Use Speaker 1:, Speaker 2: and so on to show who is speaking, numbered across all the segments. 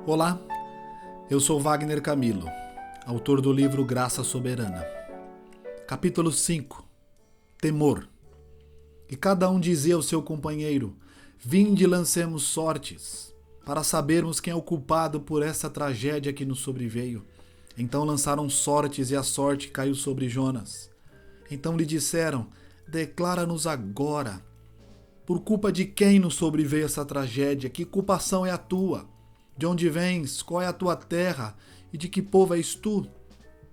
Speaker 1: Olá, eu sou Wagner Camilo, autor do livro Graça Soberana. Capítulo 5. Temor. E cada um dizia ao seu companheiro: vinde e lancemos sortes, para sabermos quem é o culpado por essa tragédia que nos sobreveio. Então lançaram sortes e a sorte caiu sobre Jonas. Então lhe disseram: declara-nos agora, por culpa de quem nos sobreveio essa tragédia? Que culpação é a tua? De onde vens? Qual é a tua terra? E de que povo és tu?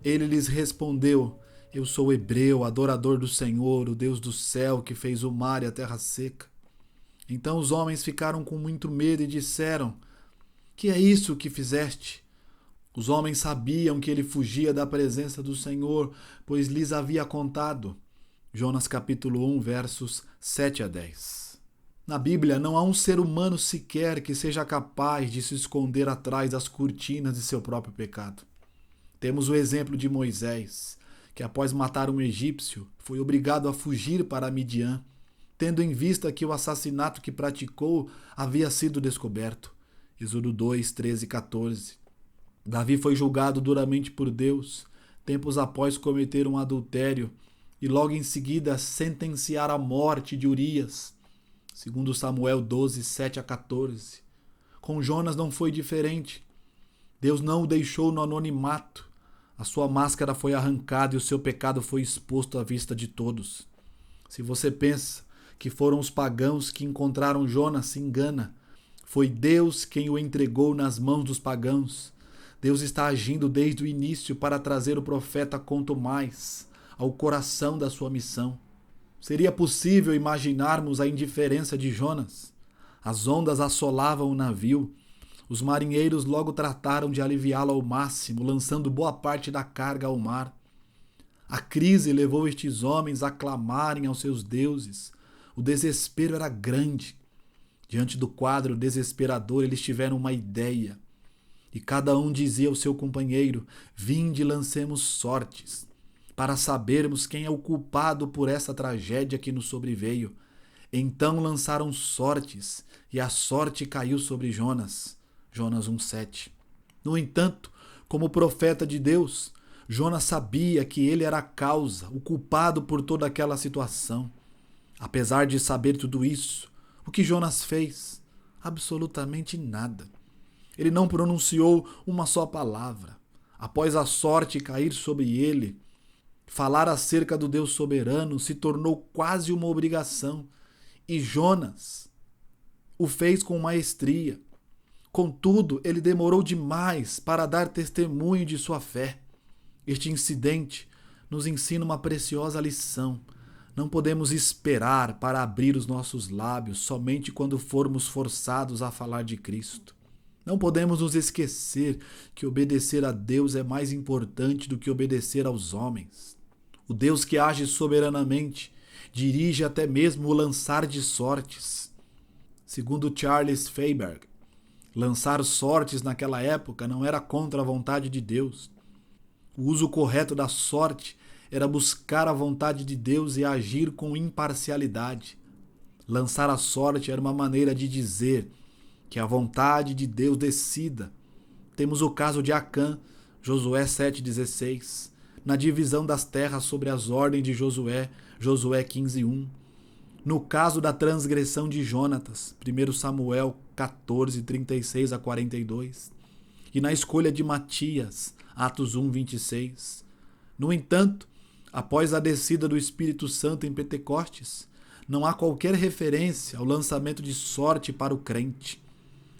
Speaker 1: Ele lhes respondeu: eu sou hebreu, adorador do Senhor, o Deus do céu, que fez o mar e a terra seca. Então os homens ficaram com muito medo e disseram: que é isso que fizeste? Os homens sabiam que ele fugia da presença do Senhor, pois lhes havia contado. Jonas capítulo 1, versos 7 a 10. Na Bíblia não há um ser humano sequer que seja capaz de se esconder atrás das cortinas de seu próprio pecado. Temos o exemplo de Moisés, que após matar um egípcio, foi obrigado a fugir para Midian, tendo em vista que o assassinato que praticou havia sido descoberto. Êxodo 2, 13 e 14. Davi foi julgado duramente por Deus, tempos após cometer um adultério, e logo em seguida sentenciar à morte de Urias, segundo Samuel 12, 7 a 14. Com Jonas não foi diferente. Deus não o deixou no anonimato. A sua máscara foi arrancada e o seu pecado foi exposto à vista de todos. Se você pensa que foram os pagãos que encontraram Jonas, se engana. Foi Deus quem o entregou nas mãos dos pagãos. Deus está agindo desde o início para trazer o profeta quanto mais ao coração da sua missão. Seria possível imaginarmos a indiferença de Jonas? As ondas assolavam o navio. Os marinheiros logo trataram de aliviá-lo ao máximo, lançando boa parte da carga ao mar. A crise levou estes homens a clamarem aos seus deuses. O desespero era grande. Diante do quadro desesperador, eles tiveram uma ideia. E cada um dizia ao seu companheiro: vinde e lancemos sortes, para sabermos quem é o culpado por essa tragédia que nos sobreveio. Então lançaram sortes, e a sorte caiu sobre Jonas. Jonas 1,7. No entanto, como profeta de Deus, Jonas sabia que ele era a causa, o culpado por toda aquela situação. Apesar de saber tudo isso, o que Jonas fez? Absolutamente nada. Ele não pronunciou uma só palavra. Após a sorte cair sobre ele, falar acerca do Deus soberano se tornou quase uma obrigação. E Jonas o fez com maestria. Contudo, ele demorou demais para dar testemunho de sua fé. Este incidente nos ensina uma preciosa lição. Não podemos esperar para abrir os nossos lábios somente quando formos forçados a falar de Cristo. Não podemos nos esquecer que obedecer a Deus é mais importante do que obedecer aos homens. O Deus que age soberanamente dirige até mesmo o lançar de sortes. Segundo Charles Feyberg, lançar sortes naquela época não era contra a vontade de Deus. O uso correto da sorte era buscar a vontade de Deus e agir com imparcialidade. Lançar a sorte era uma maneira de dizer que a vontade de Deus decida. Temos o caso de Acã, Josué 7,16, na divisão das terras sobre as ordens de Josué, Josué 15,1. No caso da transgressão de Jonatas, 1 Samuel 14, 36 a 42. E na escolha de Matias, Atos 1, 26. No entanto, após a descida do Espírito Santo em Pentecostes, não há qualquer referência ao lançamento de sorte para o crente.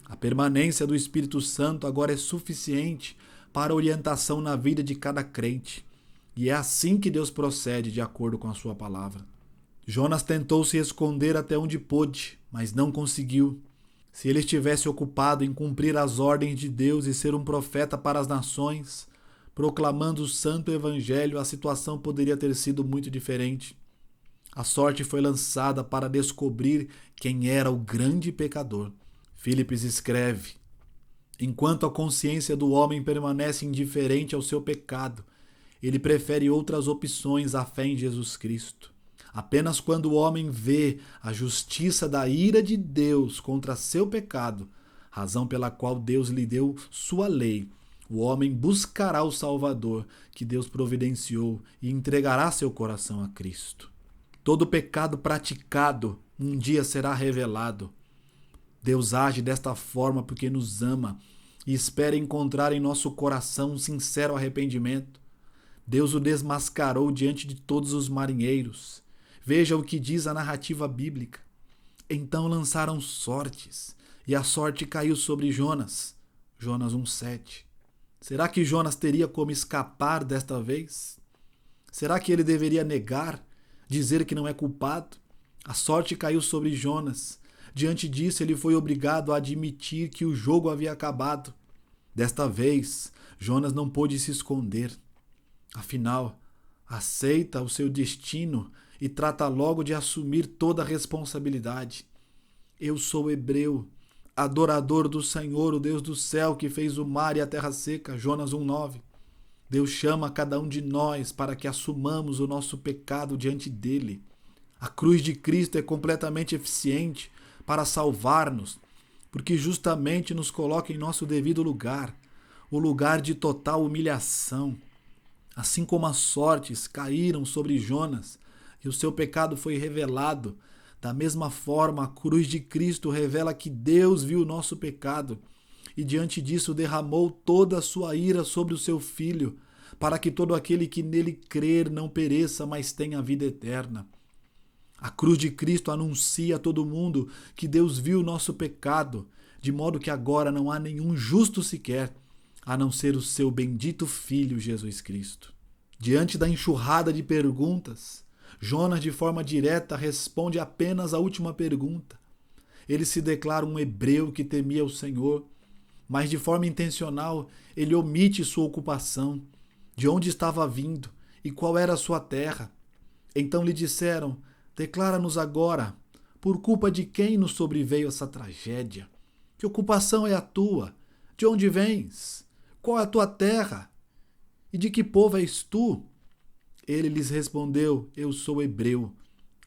Speaker 1: A permanência do Espírito Santo agora é suficiente para orientação na vida de cada crente. E é assim que Deus procede de acordo com a sua palavra. Jonas tentou se esconder até onde pôde, mas não conseguiu. Se ele estivesse ocupado em cumprir as ordens de Deus e ser um profeta para as nações, proclamando o santo evangelho, a situação poderia ter sido muito diferente. A sorte foi lançada para descobrir quem era o grande pecador. Philips escreve: enquanto a consciência do homem permanece indiferente ao seu pecado, ele prefere outras opções à fé em Jesus Cristo. Apenas quando o homem vê a justiça da ira de Deus contra seu pecado, razão pela qual Deus lhe deu sua lei. O homem buscará o Salvador que Deus providenciou e entregará seu coração a Cristo. Todo pecado praticado um dia será revelado. Deus age desta forma porque nos ama e espera encontrar em nosso coração um sincero arrependimento. Deus o desmascarou diante de todos os marinheiros. Veja o que diz a narrativa bíblica. Então lançaram sortes, e a sorte caiu sobre Jonas. Jonas 1,7. Será que Jonas teria como escapar desta vez? Será que ele deveria negar, dizer que não é culpado? A sorte caiu sobre Jonas. Diante disso, ele foi obrigado a admitir que o jogo havia acabado. Desta vez, Jonas não pôde se esconder. Afinal, aceita o seu destino e trata logo de assumir toda a responsabilidade. Eu sou hebreu, adorador do Senhor, o Deus do céu, que fez o mar e a terra seca. Jonas 1,9. Deus chama cada um de nós para que assumamos o nosso pecado diante dele. A cruz de Cristo é completamente eficiente para salvar-nos, porque justamente nos coloca em nosso devido lugar, o lugar de total humilhação. Assim como as sortes caíram sobre Jonas e o seu pecado foi revelado, da mesma forma a cruz de Cristo revela que Deus viu o nosso pecado e diante disso derramou toda a sua ira sobre o seu Filho, para que todo aquele que nele crer não pereça, mas tenha vida eterna. A cruz de Cristo anuncia a todo mundo que Deus viu o nosso pecado, de modo que agora não há nenhum justo sequer, a não ser o seu bendito Filho Jesus Cristo. Diante da enxurrada de perguntas, Jonas de forma direta responde apenas a última pergunta. Ele se declara um hebreu que temia o Senhor, mas de forma intencional ele omite sua ocupação, de onde estava vindo e qual era a sua terra. Então lhe disseram: declara-nos agora, por culpa de quem nos sobreveio essa tragédia? Que ocupação é a tua? De onde vens? Qual é a tua terra? E de que povo és tu? Ele lhes respondeu: eu sou hebreu,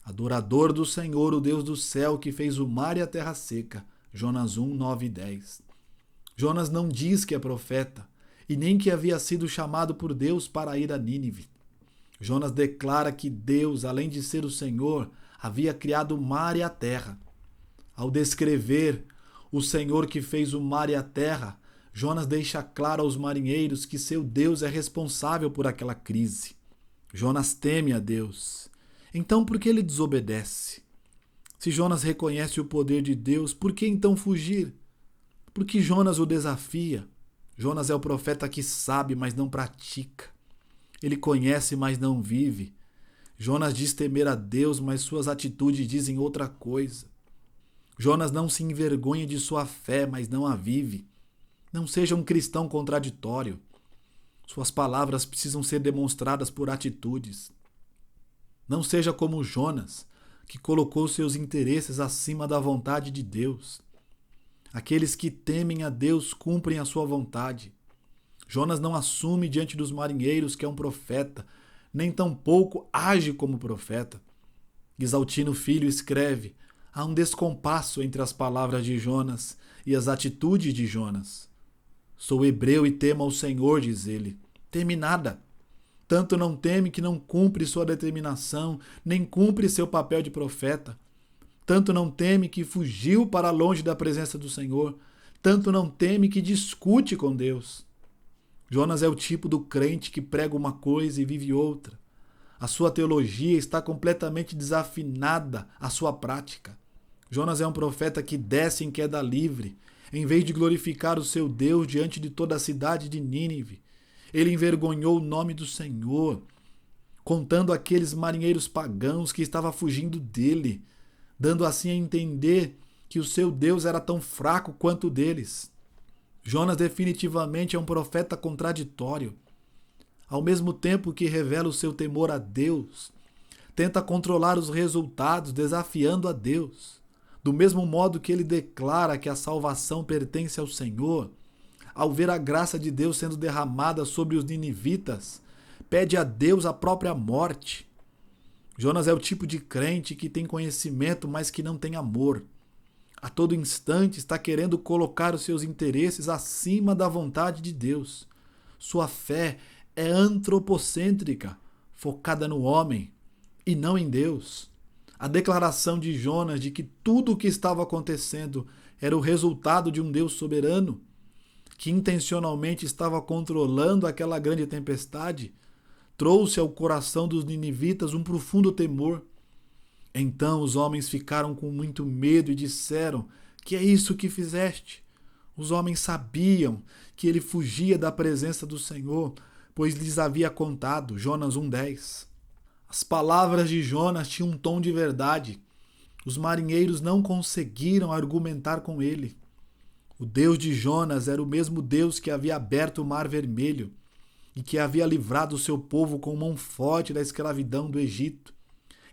Speaker 1: adorador do Senhor, o Deus do céu, que fez o mar e a terra seca. Jonas 1, 9 e 10. Jonas não diz que é profeta, e nem que havia sido chamado por Deus para ir a Nínive. Jonas declara que Deus, além de ser o Senhor, havia criado o mar e a terra. Ao descrever o Senhor que fez o mar e a terra, Jonas deixa claro aos marinheiros que seu Deus é responsável por aquela crise. Jonas teme a Deus. Então por que ele desobedece? Se Jonas reconhece o poder de Deus, por que então fugir? Porque Jonas o desafia. Jonas é o profeta que sabe, mas não pratica. Ele conhece, mas não vive. Jonas diz temer a Deus, mas suas atitudes dizem outra coisa. Jonas não se envergonha de sua fé, mas não a vive. Não seja um cristão contraditório. Suas palavras precisam ser demonstradas por atitudes. Não seja como Jonas, que colocou seus interesses acima da vontade de Deus. Aqueles que temem a Deus cumprem a sua vontade. Jonas não assume diante dos marinheiros que é um profeta, nem tampouco age como profeta. Guisaltino Filho escreve: há um descompasso entre as palavras de Jonas e as atitudes de Jonas. Sou hebreu e temo ao Senhor, diz ele. Teme nada. Tanto não teme que não cumpre sua determinação, nem cumpre seu papel de profeta. Tanto não teme que fugiu para longe da presença do Senhor. Tanto não teme que discute com Deus. Jonas é o tipo do crente que prega uma coisa e vive outra. A sua teologia está completamente desafinada à sua prática. Jonas é um profeta que desce em queda livre, em vez de glorificar o seu Deus diante de toda a cidade de Nínive. Ele envergonhou o nome do Senhor, contando aqueles marinheiros pagãos que estavam fugindo dele, dando assim a entender que o seu Deus era tão fraco quanto o deles. Jonas definitivamente é um profeta contraditório. Ao mesmo tempo que revela o seu temor a Deus, tenta controlar os resultados desafiando a Deus. Do mesmo modo que ele declara que a salvação pertence ao Senhor, ao ver a graça de Deus sendo derramada sobre os ninivitas, pede a Deus a própria morte. Jonas é o tipo de crente que tem conhecimento, mas que não tem amor. A todo instante está querendo colocar os seus interesses acima da vontade de Deus. Sua fé é antropocêntrica, focada no homem e não em Deus. A declaração de Jonas de que tudo o que estava acontecendo era o resultado de um Deus soberano, que intencionalmente estava controlando aquela grande tempestade, trouxe ao coração dos ninivitas um profundo temor. Então os homens ficaram com muito medo e disseram: "Que é isso que fizeste?" Os homens sabiam que ele fugia da presença do Senhor, pois lhes havia contado, Jonas 1:10. As palavras de Jonas tinham um tom de verdade. Os marinheiros não conseguiram argumentar com ele. O Deus de Jonas era o mesmo Deus que havia aberto o Mar Vermelho e que havia livrado o seu povo com mão forte da escravidão do Egito.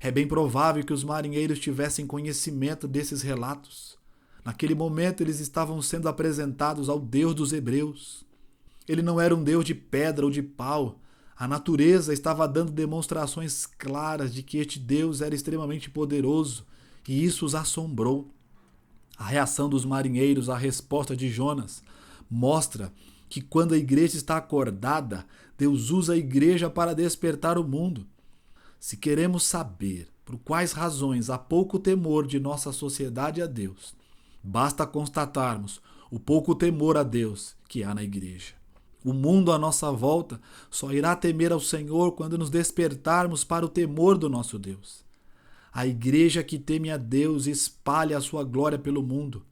Speaker 1: É bem provável que os marinheiros tivessem conhecimento desses relatos. Naquele momento eles estavam sendo apresentados ao Deus dos hebreus. Ele não era um Deus de pedra ou de pau. A natureza estava dando demonstrações claras de que este Deus era extremamente poderoso, e isso os assombrou. A reação dos marinheiros à resposta de Jonas mostra que quando a igreja está acordada, Deus usa a igreja para despertar o mundo. Se queremos saber por quais razões há pouco temor de nossa sociedade a Deus, basta constatarmos o pouco temor a Deus que há na igreja. O mundo à nossa volta só irá temer ao Senhor quando nos despertarmos para o temor do nosso Deus. A igreja que teme a Deus espalha a sua glória pelo mundo.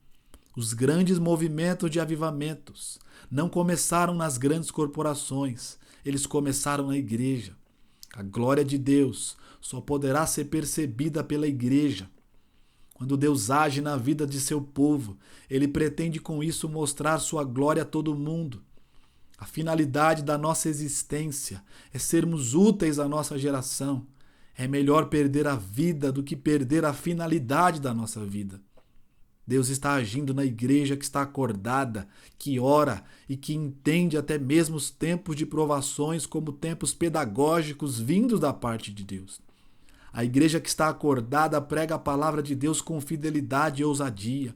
Speaker 1: Os grandes movimentos de avivamentos não começaram nas grandes corporações, eles começaram na igreja. A glória de Deus só poderá ser percebida pela igreja. Quando Deus age na vida de seu povo, ele pretende com isso mostrar sua glória a todo mundo. A finalidade da nossa existência é sermos úteis à nossa geração. É melhor perder a vida do que perder a finalidade da nossa vida. Deus está agindo na igreja que está acordada, que ora e que entende até mesmo os tempos de provações como tempos pedagógicos vindos da parte de Deus. A igreja que está acordada prega a palavra de Deus com fidelidade e ousadia.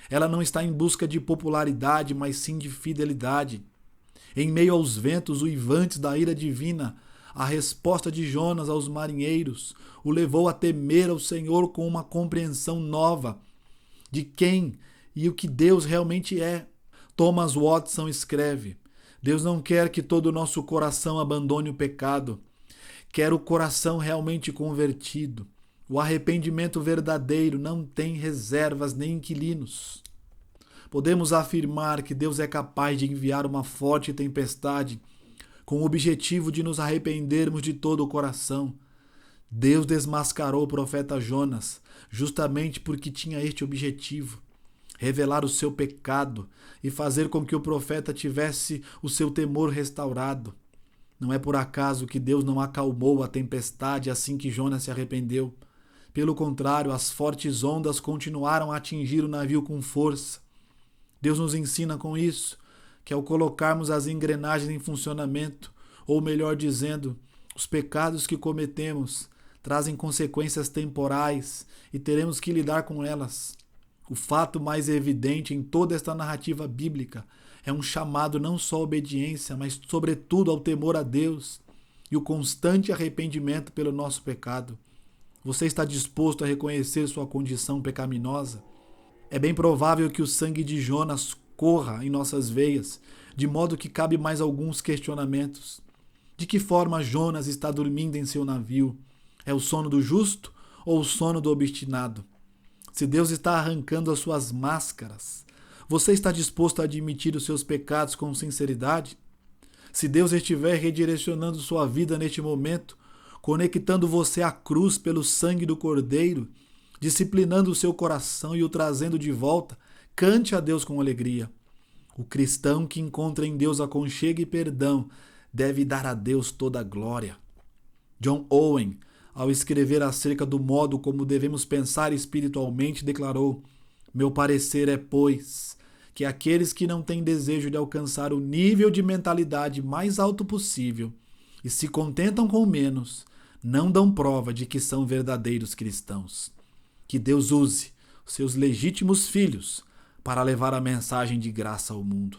Speaker 1: Ela não está em busca de popularidade, mas sim de fidelidade. Em meio aos ventos uivantes da ira divina, a resposta de Jonas aos marinheiros o levou a temer ao Senhor com uma compreensão nova de quem e o que Deus realmente é. Thomas Watson escreve: Deus não quer que todo o nosso coração abandone o pecado. Quer o coração realmente convertido. O arrependimento verdadeiro não tem reservas nem inquilinos. Podemos afirmar que Deus é capaz de enviar uma forte tempestade com o objetivo de nos arrependermos de todo o coração. Deus desmascarou o profeta Jonas justamente porque tinha este objetivo: revelar o seu pecado e fazer com que o profeta tivesse o seu temor restaurado. Não é por acaso que Deus não acalmou a tempestade assim que Jonas se arrependeu. Pelo contrário, as fortes ondas continuaram a atingir o navio com força. Deus nos ensina com isso que ao colocarmos as engrenagens em funcionamento, ou melhor dizendo, os pecados que cometemos trazem consequências temporais e teremos que lidar com elas. O fato mais evidente em toda esta narrativa bíblica é um chamado não só à obediência, mas sobretudo ao temor a Deus e o constante arrependimento pelo nosso pecado. Você está disposto a reconhecer sua condição pecaminosa? É bem provável que o sangue de Jonas corra em nossas veias, de modo que cabe mais alguns questionamentos. De que forma Jonas está dormindo em seu navio? É o sono do justo ou o sono do obstinado? Se Deus está arrancando as suas máscaras, você está disposto a admitir os seus pecados com sinceridade? Se Deus estiver redirecionando sua vida neste momento, conectando você à cruz pelo sangue do Cordeiro, disciplinando o seu coração e o trazendo de volta, cante a Deus com alegria. O cristão que encontra em Deus aconchego e perdão deve dar a Deus toda a glória. John Owen, ao escrever acerca do modo como devemos pensar espiritualmente, declarou: meu parecer é, pois, que aqueles que não têm desejo de alcançar o nível de mentalidade mais alto possível e se contentam com menos, não dão prova de que são verdadeiros cristãos. Que Deus use seus legítimos filhos, para levar a mensagem de graça ao mundo.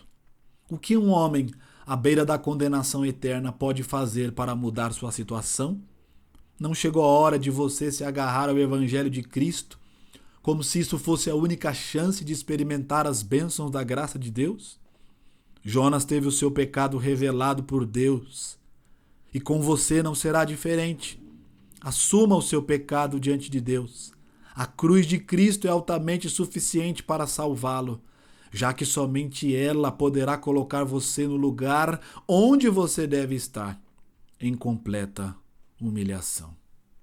Speaker 1: O que um homem à beira da condenação eterna pode fazer para mudar sua situação? Não chegou a hora de você se agarrar ao Evangelho de Cristo, como se isso fosse a única chance de experimentar as bênçãos da graça de Deus? Jonas teve o seu pecado revelado por Deus, e com você não será diferente. Assuma o seu pecado diante de Deus. A cruz de Cristo é altamente suficiente para salvá-lo, já que somente ela poderá colocar você no lugar onde você deve estar, em completa humilhação.